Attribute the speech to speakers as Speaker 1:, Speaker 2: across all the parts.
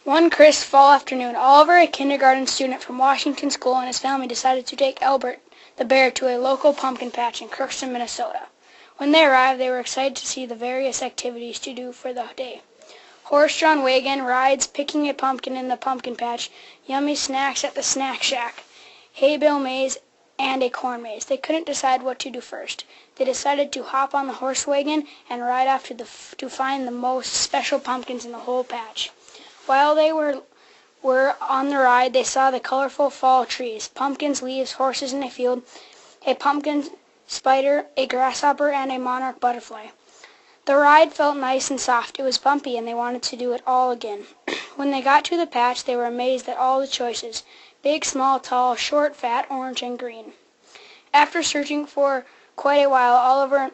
Speaker 1: One crisp fall afternoon, Oliver, a kindergarten student from Washington School, and his family decided to take Albert the bear to a local pumpkin patch in Crookston, Minnesota. When they arrived, they were excited to see the various activities to do for the day. Horse-drawn wagon rides, picking a pumpkin in the pumpkin patch, yummy snacks at the snack shack, hay bale maze, and a corn maze. They couldn't decide what to do first. They decided to hop on the horse wagon and ride off to find the most special pumpkins in the whole patch. While they were on the ride, they saw the colorful fall trees, pumpkins, leaves, horses in a field, a pumpkin spider, a grasshopper, and a monarch butterfly. The ride felt nice and soft. It was bumpy, and they wanted to do it all again. When they got to the patch, they were amazed at all the choices: big, small, tall, short, fat, orange, and green. After searching for quite a while, Oliver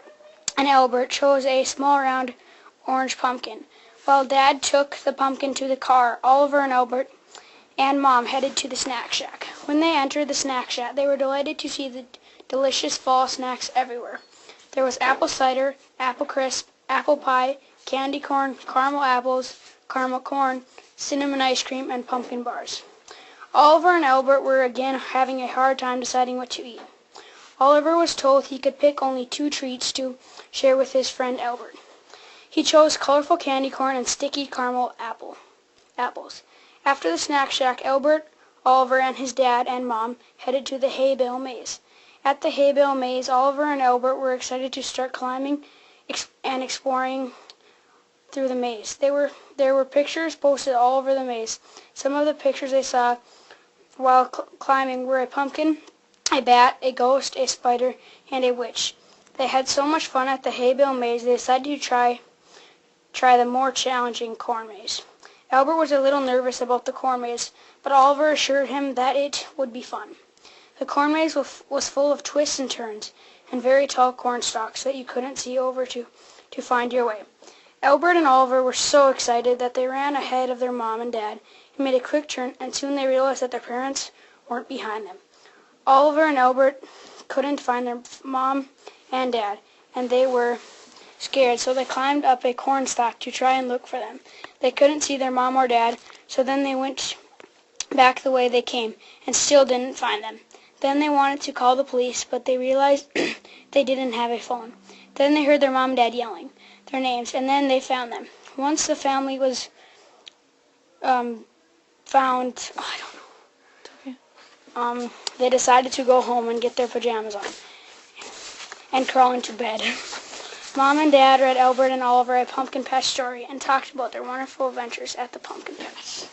Speaker 1: and Albert chose a small, round, orange pumpkin. While Dad took the pumpkin to the car, Oliver and Albert and Mom headed to the snack shack. When they entered the snack shack, they were delighted to see the delicious fall snacks everywhere. There was apple cider, apple crisp, apple pie, candy corn, caramel apples, caramel corn, cinnamon ice cream, and pumpkin bars. Oliver and Albert were again having a hard time deciding what to eat. Oliver was told he could pick only 2 treats to share with his friend Albert. He chose colorful candy corn and sticky caramel apples. After the snack shack, Albert, Oliver, and his dad and mom headed to the hay bale maze. At the hay bale maze, Oliver and Albert were excited to start climbing and exploring through the maze. There were pictures posted all over the maze. Some of the pictures they saw while climbing were a pumpkin, a bat, a ghost, a spider, and a witch. They had so much fun at the hay bale maze, they decided to try the more challenging corn maze. Albert was a little nervous about the corn maze, but Oliver assured him that it would be fun. The corn maze was full of twists and turns, and very tall corn stalks that you couldn't see over to find your way. Albert and Oliver were so excited that they ran ahead of their mom and dad and made a quick turn, and soon they realized that their parents weren't behind them. Oliver and Albert couldn't find their mom and dad, and they were scared, so they climbed up a corn stalk to try and look for them. They couldn't see their mom or dad, so then they went back the way they came and still didn't find them. Then they wanted to call the police, but they realized they didn't have a phone. Then they heard their mom and dad yelling their names, and then they found them. Once the family was found, they decided to go home and get their pajamas on and crawl into bed. Mom and Dad read Albert and Oliver a pumpkin patch story and talked about their wonderful adventures at the pumpkin patch.